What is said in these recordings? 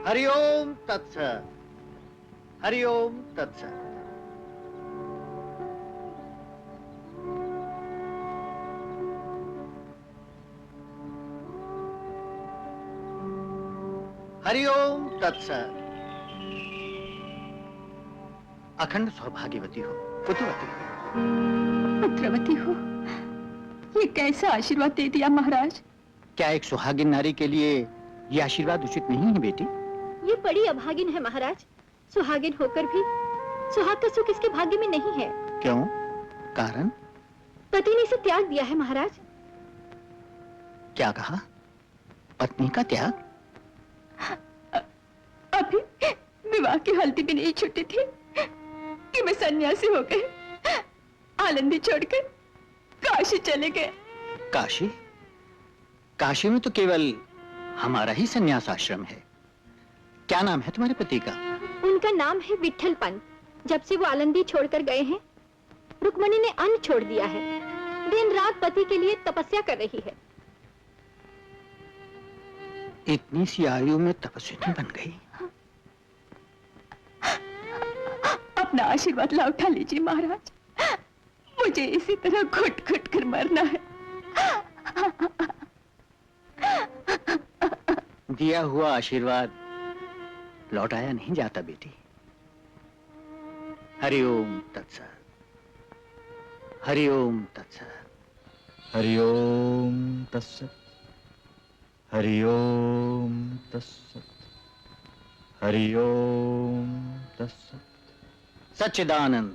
हरि ओम तत्सत। हरि ओम तत्सत। हरि ओम तत्सत। अखंड सौभाग्यवती हो, पुत्रवती हो। पुत्रवती हो, ये कैसा आशीर्वाद दे दिया महाराज। क्या एक सुहागिन नारी के लिए ये आशीर्वाद उचित नहीं है बेटी? ये बड़ी अभागिन है महाराज। सुहागिन होकर भी सुहाग का सुख इसके भाग्य में नहीं है। क्यों? कारण? पति ने इसे त्याग दिया है महाराज। क्या कहा? पत्नी का त्याग? अभी विवाह की हल्दी भी नहीं छूटी थी कि मैं सन्यासी हो गए। आलंदी छोड़कर काशी चले गए। काशी? काशी में तो केवल हमारा ही सन्यास आश्रम है। क्या नाम है तुम्हारे पति का? उनका नाम है विट्ठल पंत। जब से वो आलंदी छोड़कर गए हैं, रुक्मणी ने अन्न छोड़ दिया है। दिन रात पति के लिए तपस्या कर रही है। इतनी सी आयु में तपस्विनी बन गई। अपना आशीर्वाद लौटा लीजिए महाराज। मुझे इसी तरह घुट घुट कर मरना है। दिया हुआ आशीर्वाद लौटाया नहीं जाता बेटी। हरि ओम तत्सत। हरि ओम तत्सत। हरि ओम तत्सत। हरि ओम तत्सत। हरि ओम तत्सत। सच्चिदानंद।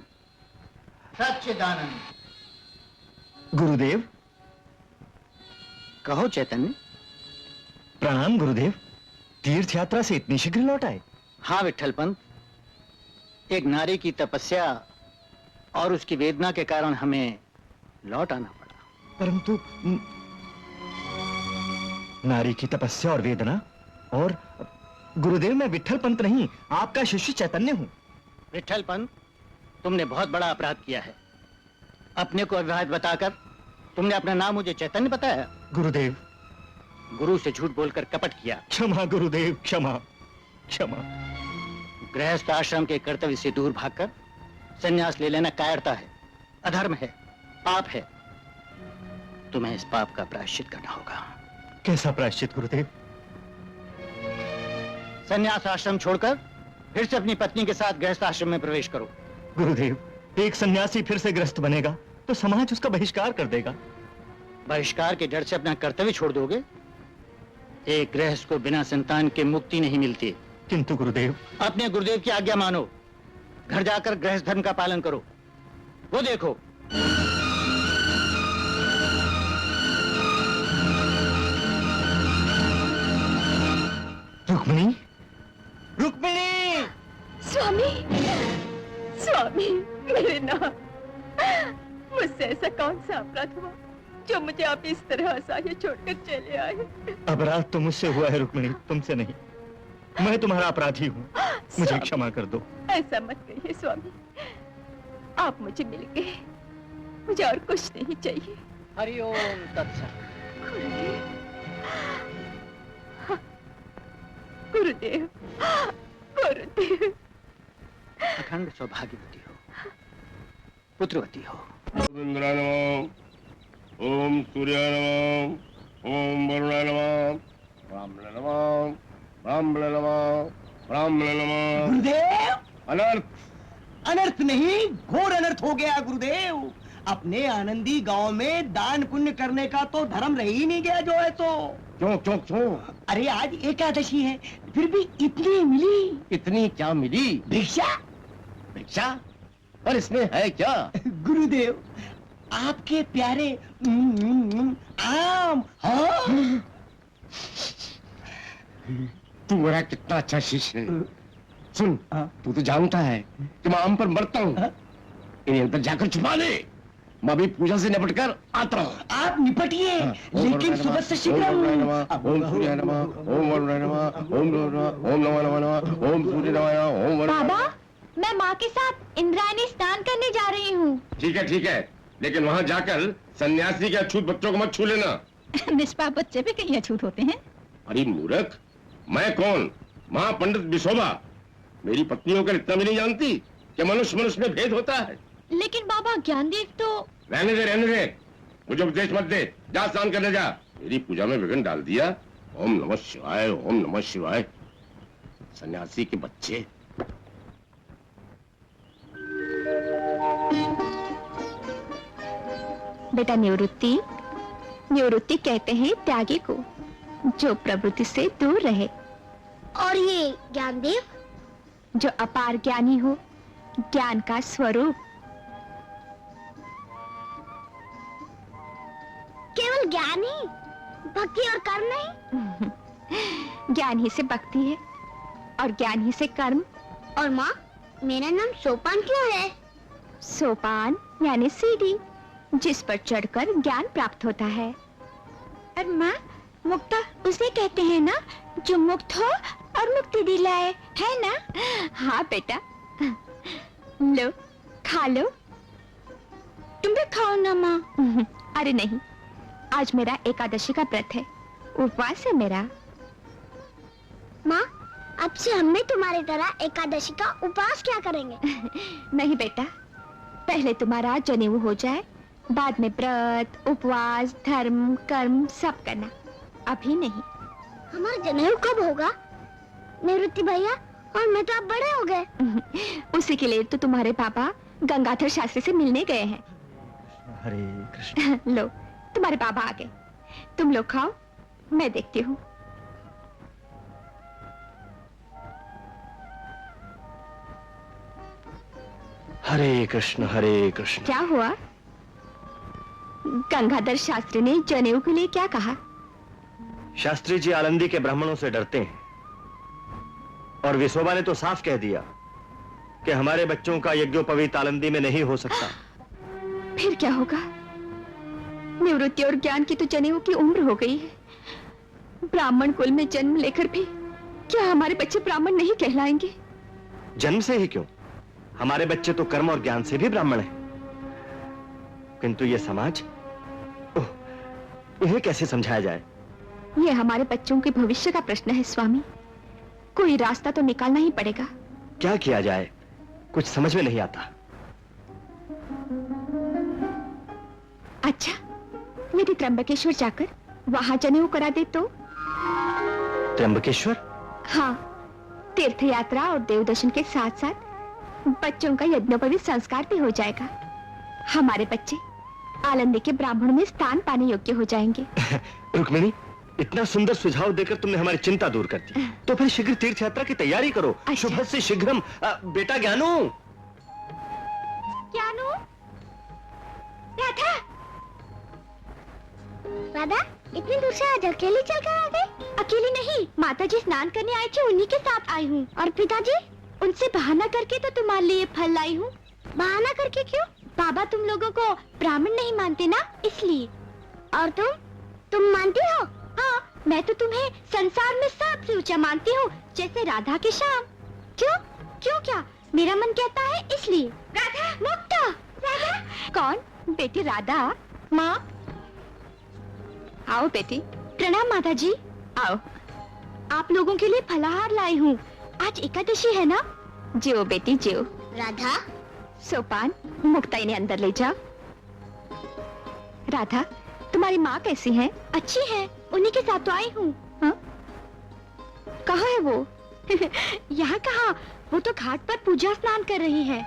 सच्चिदानंद। गुरुदेव। कहो चैतन्य। प्रणाम गुरुदेव। तीर्थ यात्रा से इतनी शीघ्र लौट आए? हाँ विट्ठल पंत, एक नारी की तपस्या और उसकी वेदना के कारण हमें लौट आना पड़ा। परंतु नारी की तपस्या और वेदना और गुरुदेव, मैं विट्ठल पंत नहीं, आपका शिष्य चैतन्य हूं। विट्ठल पंत, तुमने बहुत बड़ा अपराध किया है। अपने को अविवाहित बताकर तुमने अपना नाम मुझे चैतन्य बताया। गुरुदेव। गुरु से झूठ बोलकर कपट किया। क्षमा गुरुदेव, क्षमा क्षमा। गृहस्थ आश्रम के कर्तव्य से दूर भागकर संन्यास ले लेना कायरता है, अधर्म है, पाप है। तुम्हें इस पाप का प्रायश्चित करना होगा। कैसा प्रायश्चित गुरुदेव? संन्यास आश्रम छोड़कर फिर से अपनी पत्नी के साथ गृहस्थ आश्रम में प्रवेश करो। गुरुदेव, एक सन्यासी फिर से ग्रस्त बनेगा तो समाज उसका बहिष्कार कर देगा। बहिष्कार के डर से अपना कर्तव्य छोड़ दोगे? एक गृहस्थ को बिना संतान के मुक्ति नहीं मिलती। किंतु गुरुदेव। अपने गुरुदेव की आज्ञा मानो, घर जाकर गृहस्थ धर्म का पालन करो। वो देखो, रुक्मिणी, रुक्मिणी। स्वामी, स्वामी, मेरे नाम। मुझसे ऐसा कौन सा अपराध हुआ जो मुझे आप इस तरह असहाय छोड़कर चले आए? अपराध तो मुझसे हुआ है रुक्मिणी, तुमसे नहीं। मैं तुम्हारा अपराधी हूँ, मुझे क्षमा कर दो। ऐसा मत कहिए स्वामी, आप मुझे मिल गए, मुझे और कुछ नहीं चाहिए। हरि ओम तत्सत। गुरुदेव, गुरुदेव। अखंड सौभाग्यवती हो, पुत्रवती हो। इंद्राय नमः, ओम सूर्याय नमः, ओम वरुणाय नमः, ब्राह्मणाय नमः, ब्राह्मणाय नमः, ब्राह्मणाय नमः। गुरुदेव, अनर्थ। अनर्थ नहीं, घोर अनर्थ हो गया गुरुदेव। अपने आनंदी गांव में दान पुण्य करने का तो धर्म रह ही नहीं गया जो है तो। क्यों क्यों क्यों? अरे आज एकादशी है, फिर भी इतनी मिली। इतनी क्या मिली? भिक्षा। भिक्षा? और इसमें है क्या? गुरुदेव, आपके प्यारे आम। हाँ? तू मेरा कितना अच्छा शिष्य है। सुन, तू तो जानता है कि मैं आम पर मरता हूँ। इन्हें अंदर जाकर छुपा ले, मैं भी पूजा से निपट कर आता हूँ। आप निपटिए, लेकिन सुबह से शीघ्र। ओम सूर्याय नमः, ओम वरुणाय नमः, ओम नमः नमः, ओम सूर्य नमः, ओम वरुणाय। बाबा, मैं माँ के साथ इंद्रायणी स्नान करने जा रही हूँ। ठीक है, लेकिन वहाँ जाकर सन्यासी के अछूत बच्चों को मत छू लेना। निष्पाप बच्चे भी कहीं अछूत होते हैं। अरे मूर्ख, मैं कौन? माँ पंडित विशोभा मेरी पत्नियों का इतना भी नहीं जानती कि मनुष्य मनुष्य में भेद होता है। लेकिन बाबा ज्ञानदेव तो रहने दे रहने दे, मुझे उपदेश मत दे, जा स्नान करने जा। मेरी पूजा में विघ्न डाल दिया। ओम नमः शिवाय, ओम नमः शिवाय। सन्यासी के बच्चे। बेटा निवृत्ति, निवृत्ति कहते हैं त्यागी को, जो प्रवृत्ति से दूर रहे। और ये ज्ञानदेव? जो अपार ज्ञानी हो, ज्ञान का स्वरूप। केवल ज्ञान ही, भक्ति और कर्म नहीं? ज्ञान ही से भक्ति है और ज्ञान ही से कर्म। और माँ, मेरा नाम सोपान क्यों है? सोपान यानी सीढ़ी, जिस पर चढ़कर ज्ञान प्राप्त होता है। और माँ, मुक्ता उसे कहते हैं ना जो मुक्त हो और मुक्ति दिलाए, है ना? हाँ बेटा, लो खा लो। तुम भी खाओ ना माँ। अरे नहीं, आज मेरा एकादशी का व्रत है, उपवास है मेरा। माँ, अब से हम भी तुम्हारी तरह एकादशी का उपवास क्या करेंगे? नहीं बेटा, पहले तुम्हारा जनेऊ हो जाए, बाद में व्रत, उपवास, धर्म, कर्म सब करना, अभी नहीं। हमारा जनेऊ कब होगा? निवृत्ति भैया और मैं तो अब बड़े हो गए। उसी के लिए तो तुम्हारे पापा गंगाधर शास्त्री से मिलने गए हैं। हरे कृष्ण। लो, तुम्हारे पापा आ गए, तुम लोग खाओ, मैं देखती हूँ। हरे कृष्ण हरे कृष्ण। क्या हुआ? गंगाधर शास्त्री ने जनेऊ के लिए क्या कहा? शास्त्री जी आलंदी के ब्राह्मणों से डरते हैं और विशोबा ने तो साफ कह दिया कि हमारे बच्चों का यज्ञोपवीत आलंदी में नहीं हो सकता। फिर क्या होगा? निवृत्ति और ज्ञान की तो जनेऊ की उम्र हो गई है। ब्राह्मण कुल में जन्म लेकर भी क्या हमारे बच्चे ब्राह्मण नहीं कहलाएंगे? जन्म से ही क्यों, हमारे बच्चे तो कर्म और ज्ञान से भी ब्राह्मण हैं। किंतु ये समाज, ओह, इन्हें कैसे समझाया जाए? ये हमारे बच्चों के भविष्य का प्रश्न है स्वामी, कोई रास्ता तो निकालना ही पड़ेगा। क्या किया जाए, कुछ समझ में नहीं आता। अच्छा, यदि त्र्यंबकेश्वर जाकर वहां जनेऊ करा दे तो? त्र्यंबकेश्वर? हाँ, तीर्थ यात्रा और देव दर्शन के साथ साथ बच्चों का यज्ञोपवीत संस्कार भी हो जाएगा। हमारे बच्चे आलंदी के ब्राह्मणों में स्थान पाने योग्य हो जाएंगे। रुक्मिणी, इतना सुंदर सुझाव देकर तुमने हमारी चिंता दूर कर दी। तो फिर शीघ्र तीर्थ यात्रा की तैयारी करो। अच्छा। शुभ से शीघ्रम। बेटा ज्ञानू। ज्ञानू, राधा, राधा, इतनी दूर से आज अकेली चल कर आ गई? अकेली नहीं, माताजी स्नान करने आई थी, उन्हीं के साथ आई हूँ। और पिताजी? उनसे बहाना करके तो तुम्हारे लिए फल लाई हूँ। बहाना करके क्यों? बाबा तुम लोगों को ब्राह्मण नहीं मानते ना, इसलिए। और तुम मानती हो? हाँ, मैं तो तुम्हें संसार में सबसे ऊंचा मानती हूँ, जैसे राधा के श्याम। क्यों? क्यों क्या? मेरा मन कहता है इसलिए। राधा, मुक्ता, राधा। कौन? बेटी राधा। माँ, आओ बेटी। प्रणाम माता जी। आओ, आप लोगों के लिए फलाहार लाई हूँ, आज एकादशी है ना। जियो बेटी जियो। राधा, सोपान, मुक्ता इन्हें अंदर ले जाओ। राधा, तुम्हारी माँ कैसी है? अच्छी है, उन्हीं के साथ तो आई हूँ। हाँ? कहाँ है वो? यहाँ कहाँ, वो तो घाट पर पूजा स्नान कर रही है।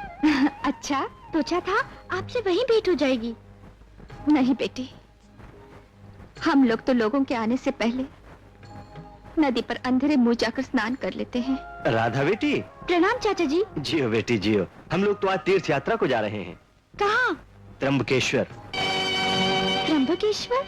अच्छा, सोचा था आपसे वहीं भेंट हो जाएगी। नहीं बेटी, हम लोग तो लोगों के आने से पहले नदी पर अंधेरे मुंह जाकर स्नान कर लेते हैं। राधा बेटी। प्रणाम चाचा जी। जियो बेटी जियो। हम लोग तो आज तीर्थ यात्रा को जा रहे हैं। कहाँ? त्र्यंबकेश्वर। त्र्यंबकेश्वर?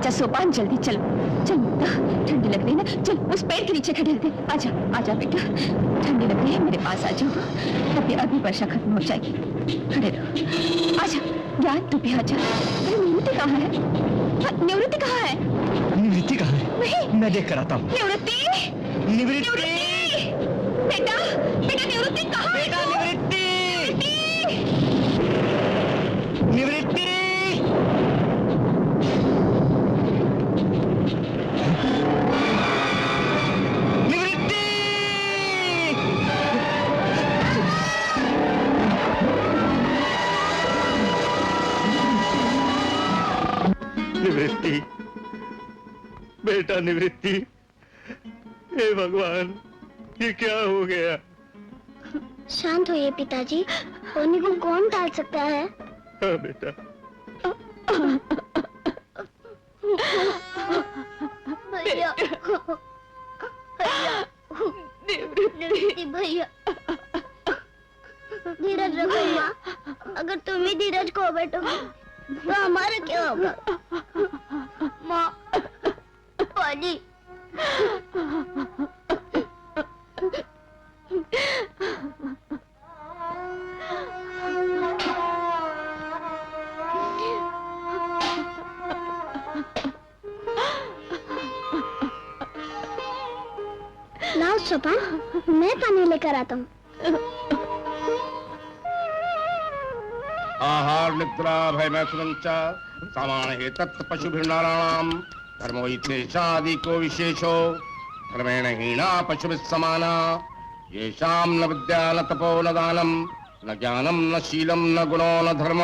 आजा सोपान, जल्दी चलो। चल मुक्ता, ठंडी लग रही है ना, चल उस पेड़ के नीचे खड़े रहते। आजा आजा बेटा, ठंडी लग रही है, मेरे पास आ जाओ। अभी अभी वर्षा खत्म हो जाएगी, खड़े रहो। आजा ज्ञान, तू भी आजा। अरे निवृत्ति कहाँ है? निवृत्ति कहाँ है? निवृत्ति कहाँ है? नहीं, मैं देख कर आता हूँ। निवृत्ति, निवृत्ति, बेटा बेटा, निवृत्ति कहाँ है? बेटा निवृत्ति, निवृत्ति, निवृत्ति, बेटा निवृत्ति। हे भगवान, ये क्या हो गया? शांत होइए पिताजी, होनी को कौन टाल सकता है? हाँ बेटा। भैया, निवृत्ति भैया, धीरज रखो माँ। अगर तुम ही धीरज को बैठोगे तो हमारा क्या होगा? माँ, पानी। लाओ सोपान, मैं पानी लेकर आता हूँ। आहार निद्रा भय मैथुनंच सामान्य हे तत् पशुभिर्नाराणाम धर्मो इत्येषादि को विशेषो धर्मेण हीना पशुभिः समाना येषां न विद्या न तपो न दानम न ज्ञानम न शीलम न गुणो न धर्म।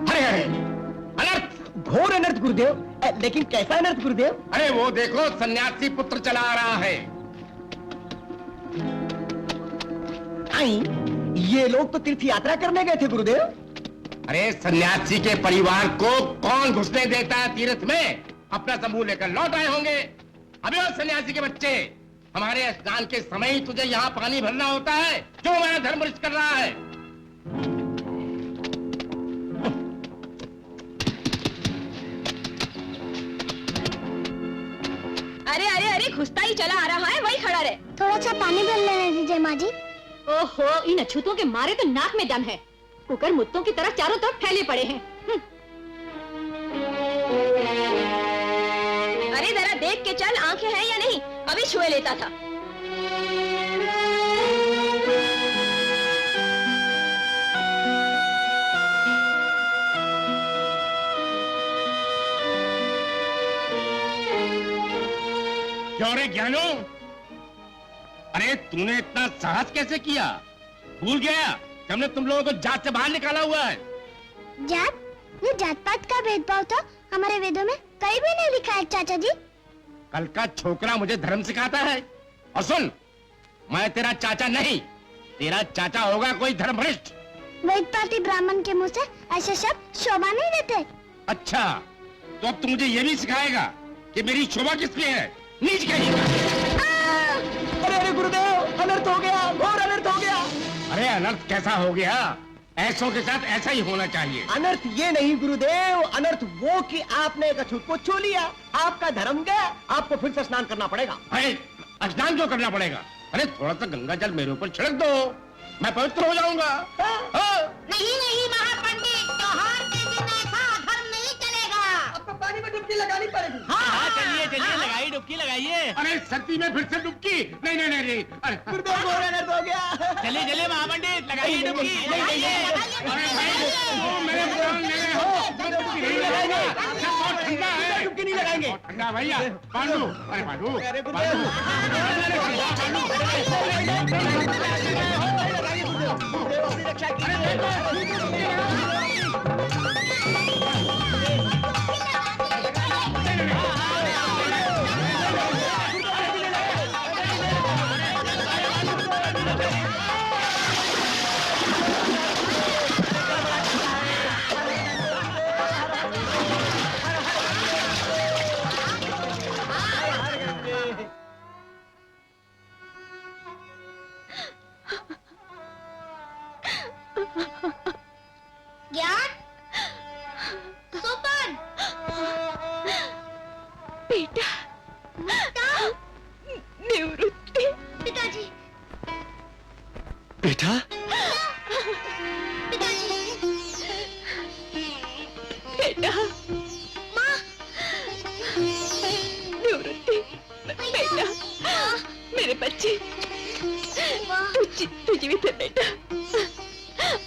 अरे अरे अनर्थ, घोर अनर्थ गुरुदेव। लेकिन कैसा अनर्थ गुरुदेव? अरे वो देखो सन्यासी पुत्र चला आ रहा है। आई, ये लोग तो तीर्थ यात्रा करने गए थे गुरुदेव। अरे सन्यासी के परिवार को कौन घुसने देता है तीर्थ में? अपना समूह लेकर लौट आए होंगे। अबे वो सन्यासी के बच्चे, हमारे स्नान के समय ही तुझे यहाँ पानी भरना होता है? क्यों मेरा धर्म भ्रष्ट कर रहा है? अरे अरे अरे, घुसता ही चला आ रहा है, वही खड़ा रहे। थोड़ा सा पानी भर लेने दीजिए माँ जी। ओहो, इन अछूतों के मारे तो नाक में दम है। कुकर मुत्तों की तरह चारों तरफ फैले पड़े हैं। अरे जरा देख के चल, आंखें हैं या नहीं? अभी छुए लेता था। क्यों रे ज्ञानो? अरे तूने इतना साहस कैसे किया? भूल गया कि हमने तुम लोगों को जात से बाहर निकाला हुआ है। जात? ये जात पात का भेदभाव तो हमारे वेदों में कहीं भी नहीं लिखा है चाचा जी। कल का छोकरा मुझे धर्म सिखाता है। और सुन, मैं तेरा चाचा नहीं, तेरा चाचा होगा कोई धर्म भ्रष्ट। वेद पाती ब्राह्मण के मुंह से ऐसे शब्द शोभा नहीं देते। अच्छा, तो अब तू मुझे ये भी सिखाएगा कि मेरी शोभा किसलिए है? नीच कहीं। अरे अरे गुरुदेव, अनर्थ हो गया, घोर अनर्थ हो गया। अरे अनर्थ कैसा हो गया? ऐसों के साथ ऐसा ही होना चाहिए। अनर्थ ये नहीं गुरुदेव, अनर्थ वो कि आपने एक अछूत को छू लिया, आपका धर्म गया, आपको फिर से स्नान करना पड़ेगा। अरे स्नान क्यों करना पड़ेगा? अरे थोड़ा सा गंगा जल मेरे ऊपर छिड़क दो, मैं पवित्र हो जाऊंगा। नहीं नहीं महापंडित, त्योहार के दिन ऐसा धर्म नहीं चलेगा। आपको पानी में डुबकी लगानी पड़ेगी। हाँ चलिए चलिए, लगाइए डुबकी लगाइए। अरे सती में फिर से डुबकी? नहीं नहीं नहीं, अरे गुरुदेव घोर अनर्थ हो गया। चलिए चलिए महापंडित, लगाइए डुबकी लगाइए। मेरे प्राण ले रहे हो? डुबकी नहीं लगाएंगे, बहुत ठंडा है। डुबकी नहीं लगाएंगे। ठंडा भैया, पांडु, अरे पांडु, अरे गुरुदेव, अपनी रक्षा कीजिए। ज्ञान, सोपान,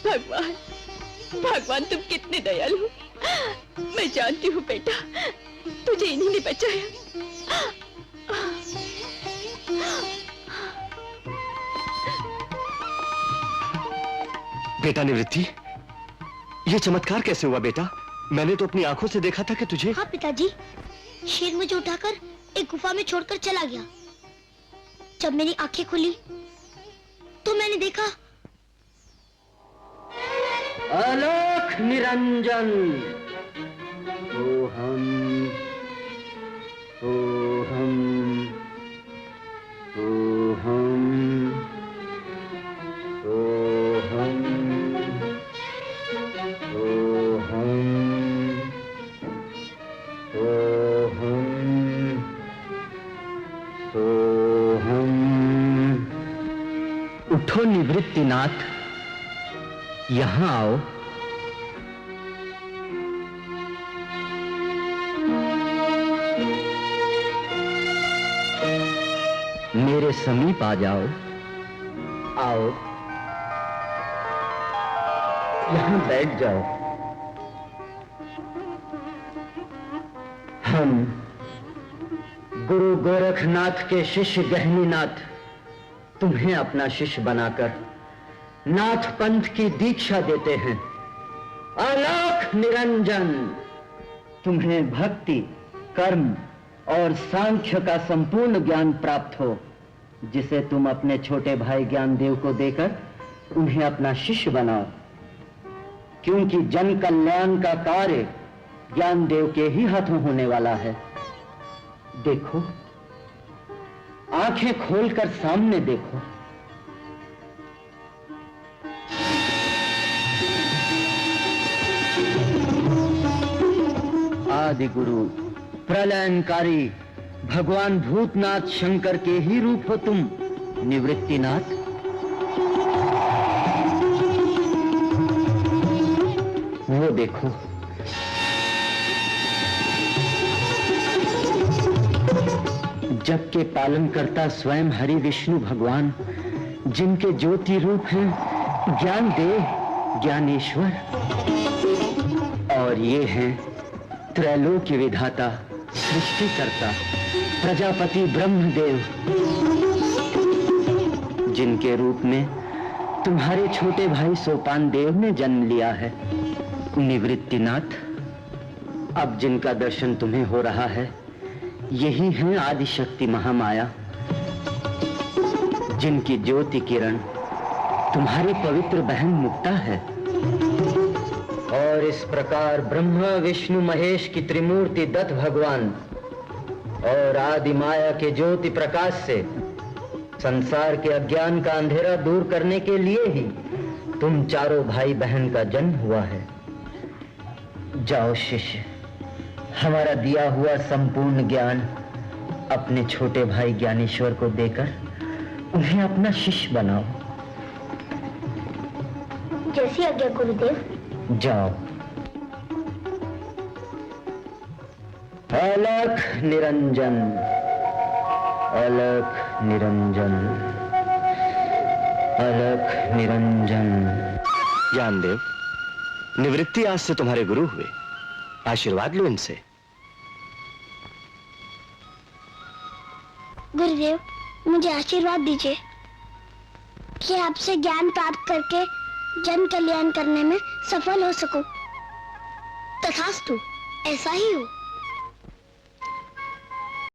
भगवान, भगवान तुम कितने दयालु हो। मैं जानती हूँ बेटा, तुझे इन्हीं ने बचाया। बेटा निवृत्ति, ये चमत्कार कैसे हुआ बेटा? मैंने तो अपनी आंखों से देखा था कि तुझे। हाँ पिताजी, शेर मुझे उठाकर एक गुफा में छोड़कर चला गया। जब मेरी आंखें खुली तो मैंने देखा अलख निरंजन। ओहम ओहम ओहम ओहम ओहम ओहम सोहम। उठो निवृत्तिनाथ, यहां आओ। मेरे समीप आ जाओ। आओ, यहां बैठ जाओ। हम गुरु गोरखनाथ के शिष्य गहनीनाथ तुम्हें अपना शिष्य बनाकर नाथ पंथ की दीक्षा देते हैं। अलख निरंजन, तुम्हें भक्ति, कर्म और सांख्य का संपूर्ण ज्ञान प्राप्त हो, जिसे तुम अपने छोटे भाई ज्ञानदेव को देकर उन्हें अपना शिष्य बनाओ, क्योंकि जन कल्याण का कार्य ज्ञानदेव के ही हाथों होने वाला है। देखो, आंखें खोलकर सामने देखो। आदि गुरु प्रलयनकारी भगवान भूतनाथ शंकर के ही रूप हो तुम निवृत्तिनाथ। वो देखो, जग के पालनकर्ता स्वयं हरि विष्णु भगवान, जिनके ज्योति रूप हैं ज्ञानदेव, ज्ञानेश्वर, और ये हैं त्रैलोक्य विधाता, सृष्टिकर्ता, प्रजापति ब्रह्मदेव, जिनके रूप में तुम्हारे छोटे भाई सोपान देव ने जन्म लिया है। निवृत्तिनाथ, अब जिनका दर्शन तुम्हें हो रहा है, यही हैं आदिशक्ति महामाया, जिनकी ज्योति किरण तुम्हारी पवित्र बहन मुक्ता है। और इस प्रकार ब्रह्मा विष्णु महेश की त्रिमूर्ति दत्त भगवान और आदि माया के ज्योति प्रकाश से संसार के अज्ञान का अंधेरा दूर करने के लिए ही तुम चारों भाई बहन का जन्म हुआ है। जाओ शिष्य, हमारा दिया हुआ संपूर्ण ज्ञान अपने छोटे भाई ज्ञानेश्वर को देकर उन्हें अपना शिष्य बनाओ। जैसी आज्ञा गुरुदेव। जाओ। अलख निरंजन, अलख निरंजन, अलख निरंजन। ज्ञानदेव, निवृत्ति आज से तुम्हारे गुरु हुए, आशीर्वाद लो इनसे। गुरुदेव, मुझे आशीर्वाद दीजिए कि आपसे ज्ञान प्राप्त करके जन कल्याण करने में सफल हो सकूं। तथास्तु, ऐसा ही हो।